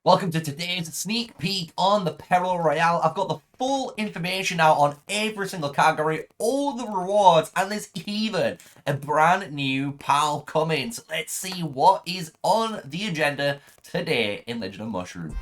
Welcome to today's sneak peek on the Peril Royale. I've got the full information now on every single category, all the rewards, and there's even a brand new PAL coming. So let's see what is on the agenda today in Legend of Mushroom.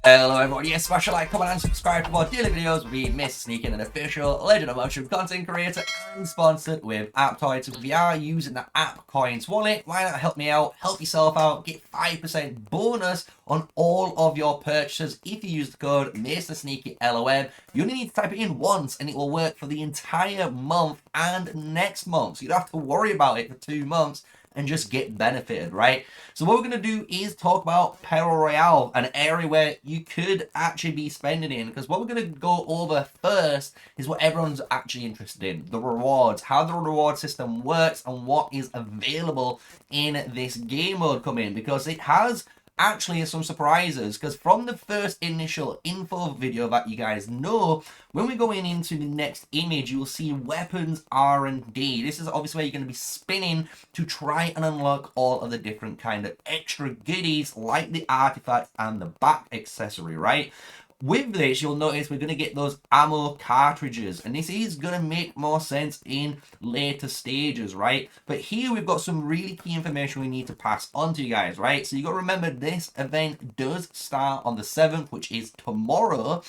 Hello everyone, yes, smash a like, comment and subscribe for more daily videos with me, MrSneakyy, an official Legend of Mushroom content creator and sponsored with AppToy. So if you are using the App Coins wallet, why not help me out, help yourself out, get 5% bonus on all of your purchases if you use the code MrSneakyLOM. You only need to type it in once and it will work for the entire month and next month. So you don't have to worry about it for 2 months and just get benefited, right? So what we're going to do is talk about Peril Royale, an area where you could actually be spending in, because what we're going to go over first is what everyone's actually interested in, the rewards, how the reward system works and what is available in this game mode coming, because it has actually some surprises, because from the first initial info video that you guys know, when we're going into the next image, you will see weapons R&D. This is obviously where you're going to be spinning to try and unlock all of the different kind of extra goodies like the artifacts and the back accessory, right? With this, you'll notice we're going to get those ammo cartridges, and this is going to make more sense in later stages, right? But here we've got some really key information we need to pass on to you guys, right? So you got to remember this event does start on the 7th, which is tomorrow.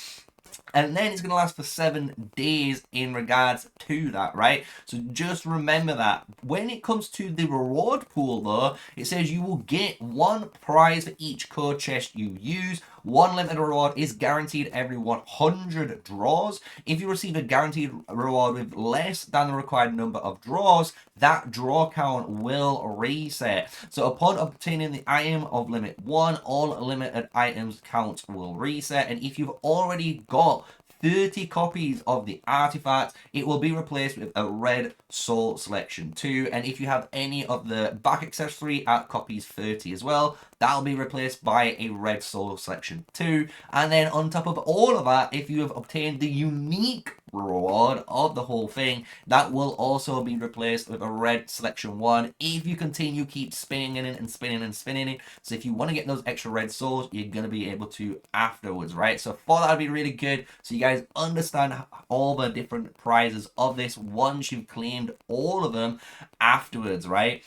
And then it's going to last for 7 days in regards to that, right? So just remember that. When it comes to the reward pool, though, it says you will get 1 prize for each code chest you use. 1 limited reward is guaranteed every 100 draws. If you receive a guaranteed reward with less than the required number of draws, that draw count will reset. So upon obtaining the item of limit 1, all limited items count will reset. And if you've already got 30 copies of the artifact, it will be replaced with a red soul selection 2. And if you have any of the back accessory at copies 30 as well, that'll be replaced by a red soul selection 2. And then on top of all of that, if you have obtained the unique reward of the whole thing, that will also be replaced with a red selection 1 if you continue keep spinning it and spinning and spinning it. So if you want to get those extra red souls, you're going to be able to afterwards, right? So for that would be really good, so you guys understand all the different prizes of this once you've claimed all of them afterwards, right?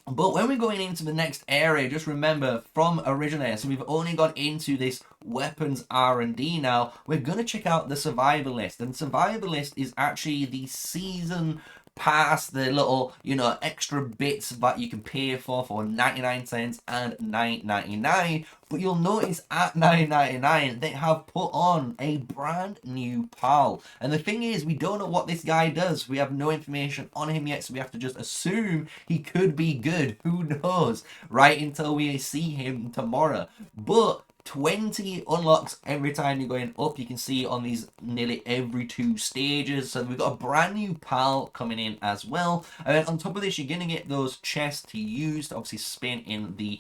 But when we're going into the next area, just remember from originally, so we've only got into this weapons R&D now, we're going to check out the survivor list. And survivor list is actually the season pass, the little, extra bits that you can pay for 99 cents and $9.99. But you'll notice at $9.99 they have put on a brand new PAL. And the thing is, we don't know what this guy does. We have no information on him yet, so we have to just assume he could be good. Who knows, right? Until we see him tomorrow. But 20 unlocks every time you're going up. You can see on these nearly every 2 stages. So we've got a brand new PAL coming in as well. And then on top of this, you're going to get those chests to use to obviously spin in the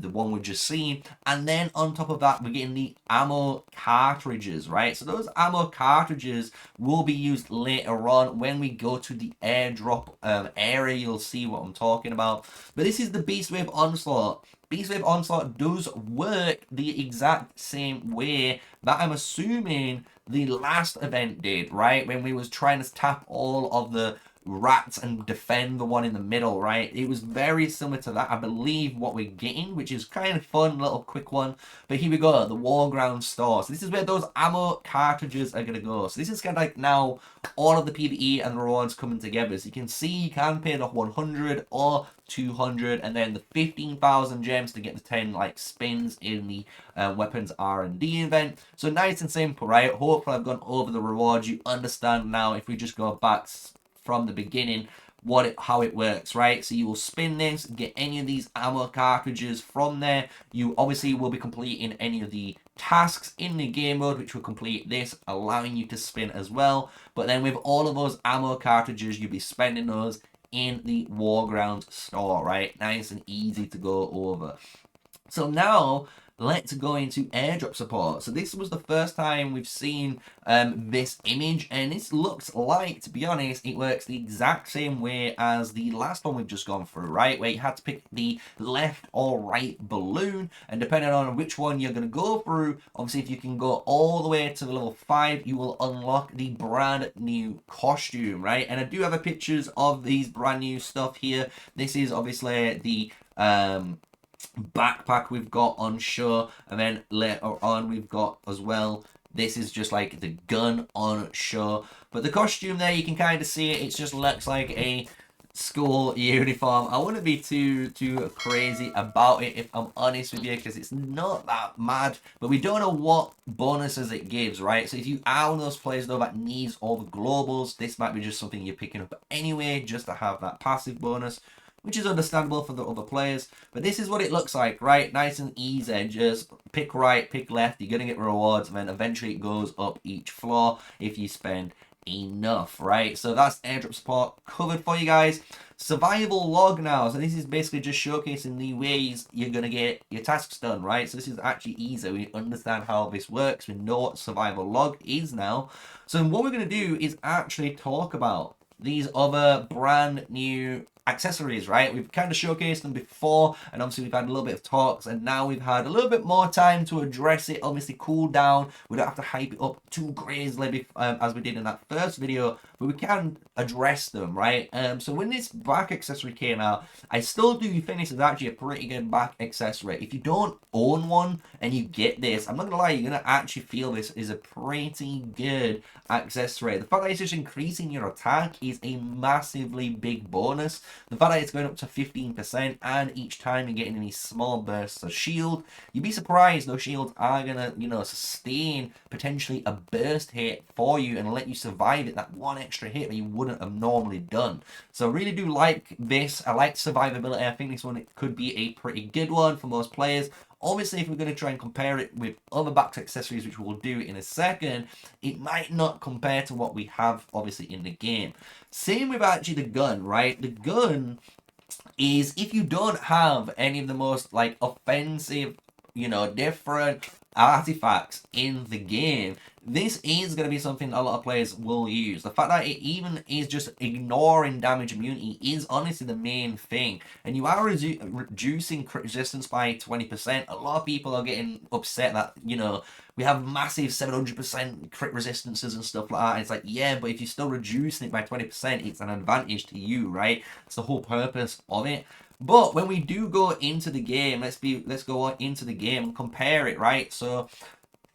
one we just seen. And then on top of that, we're getting the ammo cartridges, right? So those ammo cartridges will be used later on when we go to the airdrop area. You'll see what I'm talking about. But this is the Beast Wave Onslaught. Beast Wave Onslaught does work the exact same way that I'm assuming the last event did, right? When we was trying to tap all of the rats and defend the one in the middle, right? It was very similar to that, I believe, what we're getting, which is kind of fun, little quick one. But here we go, the Warground store. So this is where those ammo cartridges are going to go. So this is kind of like now all of the PvE and the rewards coming together. So you can see you can pay the 100 or 200 and then the 15,000 gems to get the 10 like spins in the weapons R&D event. So nice and simple, right? Hopefully I've gone over the rewards. You understand now if we just go back from the beginning how it works, right? So you will spin this, get any of these ammo cartridges from there. You obviously will be completing any of the tasks in the game mode, which will complete this, allowing you to spin as well. But then with all of those ammo cartridges, you'll be spending those in the Warground store, right? Nice and easy to go over. So now let's go into airdrop support. So this was the first time we've seen this image, and this looks like, to be honest, it works the exact same way as the last one we've just gone through, right? Where you had to pick the left or right balloon, and depending on which one you're going to go through, obviously if you can go all the way to the level 5, you will unlock the brand new costume, right? And I do have a pictures of these brand new stuff here. This is obviously the backpack we've got on show, and then later on we've got as well, this is just like the gun on show. But the costume there, you can kind of see it, it just looks like a school uniform. I wouldn't be too crazy about it, if I'm honest with you, because it's not that mad, but we don't know what bonuses it gives, right? So if you are one of those players though that needs all the globals, this might be just something you're picking up anyway, just to have that passive bonus, which is understandable for the other players. But this is what it looks like, right? Nice and easy. Just pick right, pick left. You're going to get rewards, and then eventually it goes up each floor if you spend enough, right? So that's airdrop support covered for you guys. Survival log now. So this is basically just showcasing the ways you're going to get your tasks done, right? So this is actually easy. We understand how this works. We know what survival log is now. So what we're going to do is actually talk about these other brand new accessories, right? We've kind of showcased them before, and obviously we've had a little bit of talks, and now we've had a little bit more time to address it. Obviously cool down, we don't have to hype it up too crazily as we did in that first video, but we can address them, right? So when this back accessory came out, I still do think this is actually a pretty good back accessory. If you don't own one and you get this, I'm not gonna lie, you're gonna actually feel this is a pretty good accessory. The fact that it's just increasing your attack is a massively big bonus. The fact that it's going up to 15%, and each time you're getting these small bursts of shield, you'd be surprised those shields are gonna, you know, sustain potentially a burst hit for you and let you survive it, that one extra hit that you wouldn't have normally done. So I really do like this. I like survivability. I think this one could be a pretty good one for most players. Obviously, if we're going to try and compare it with other back accessories, which we'll do in a second, it might not compare to what we have, obviously, in the game. Same with actually the gun, right? The gun is, if you don't have any of the most, like, offensive, you know, different artifacts in the game, this is going to be something a lot of players will use. The fact that it even is just ignoring damage immunity is honestly the main thing. And you are reducing crit resistance by 20%. A lot of people are getting upset that, you know, we have massive 700% crit resistances and stuff like that. And it's like, yeah, but if you're still reducing it by 20%, it's an advantage to you, right? It's the whole purpose of it. But when we do go into the game, let's go into the game and compare it, right? So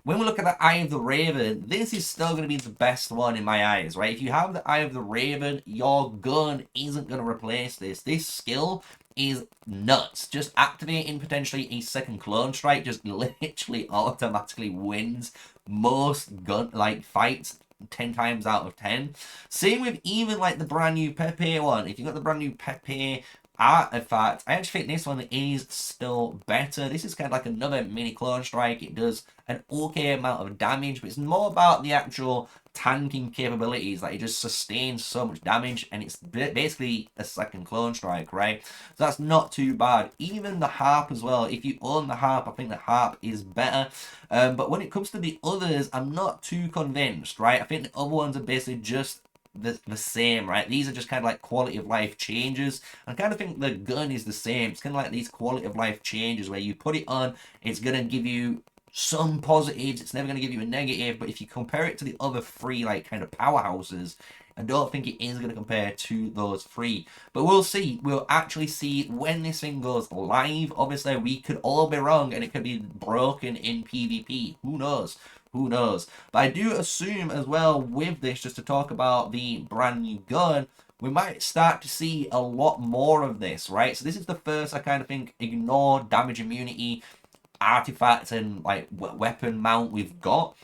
when we look at the Eye of the Raven, this is still going to be the best one in my eyes, right? If you have the Eye of the Raven, your gun isn't going to replace this. This skill is nuts. Just activating potentially a second clone strike just literally automatically wins most gun like fights 10 times out of 10. Same with even like the brand new Pepe one. If you got the brand new Pepe artifact, I actually think this one is still better. This is kind of like another mini clone strike. It does an okay amount of damage, but it's more about the actual tanking capabilities. Like, it just sustains so much damage, and it's basically a second clone strike, right? So that's not too bad. Even the harp as well, if you own the harp, I think the harp is better. But when it comes to the others, I'm not too convinced, right? I think the other ones are basically just the same, right? These are just kind of like quality of life changes. I kind of think the gun is the same. It's kind of like these quality of life changes where you put it on, it's going to give you some positives, it's never going to give you a negative. But if you compare it to the other three like kind of powerhouses, I don't think it is going to compare to those three. But we'll see. We'll actually see when this thing goes live. Obviously, we could all be wrong, and it could be broken in PvP. Who knows? Who knows? But I do assume as well with this, just to talk about the brand new gun, we might start to see a lot more of this, right? So this is the first, I kind of think, ignore damage immunity artifacts and like weapon mount we've got.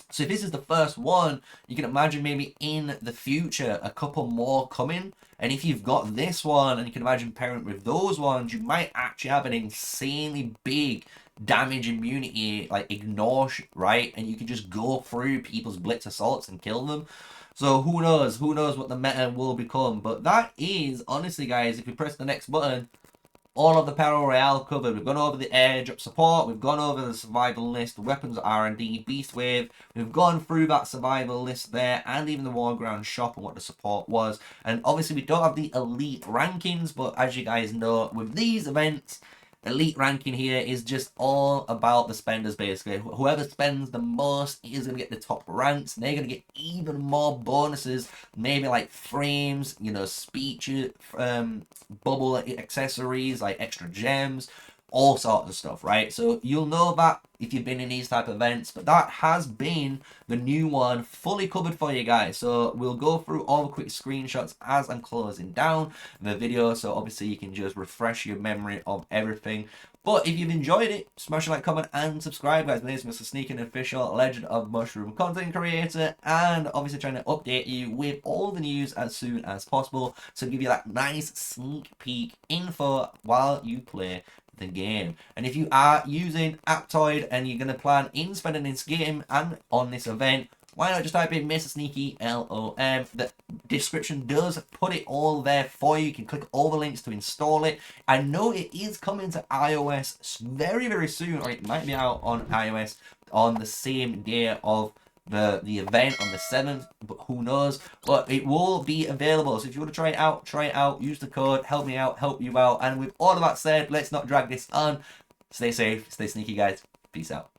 So if this is the first one, you can imagine maybe in the future a couple more coming. And if you've got this one and you can imagine pairing with those ones, you might actually have an insanely big damage immunity, like ignore, right? And you can just go through people's blitz assaults and kill them. So who knows what the meta will become. But that is, honestly guys, if we press the next button, all of the Peril Royale covered. We've gone over the airdrop support, we've gone over the survival list, the weapons R&D, Beast Wave, we've gone through that survival list there, and even the Warground shop and what the support was. And obviously we don't have the elite rankings, but as you guys know, with these events, elite ranking here is just all about the spenders, basically. Whoever spends the most is going to get the top ranks. They're going to get even more bonuses, maybe like frames, you know, speech, bubble accessories, like extra gems, all sorts of stuff, right? So you'll know that if you've been in these type of events, but that has been the new one fully covered for you guys. So we'll go through all the quick screenshots as I'm closing down the video, so obviously you can just refresh your memory of everything. But if you've enjoyed it, smash a like, comment, and subscribe, guys. My name is MrSneakyy, official Legend of Mushroom content creator, and obviously trying to update you with all the news as soon as possible, so give you that nice sneak peek info while you play the game. And if you are using Aptoide and you're going to plan in spending this game and on this event, why not just type in MrSneakyLOM? The description does put it all there for you. You can click all the links to install it. I know it is coming to iOS very, very soon, or it might be out on iOS on the same day of the event on the 7th, but who knows. But it will be available, so if you want to try it out, use the code, help me out, help you out. And with all of that said, let's not drag this on. Stay safe, stay sneaky, guys. Peace out.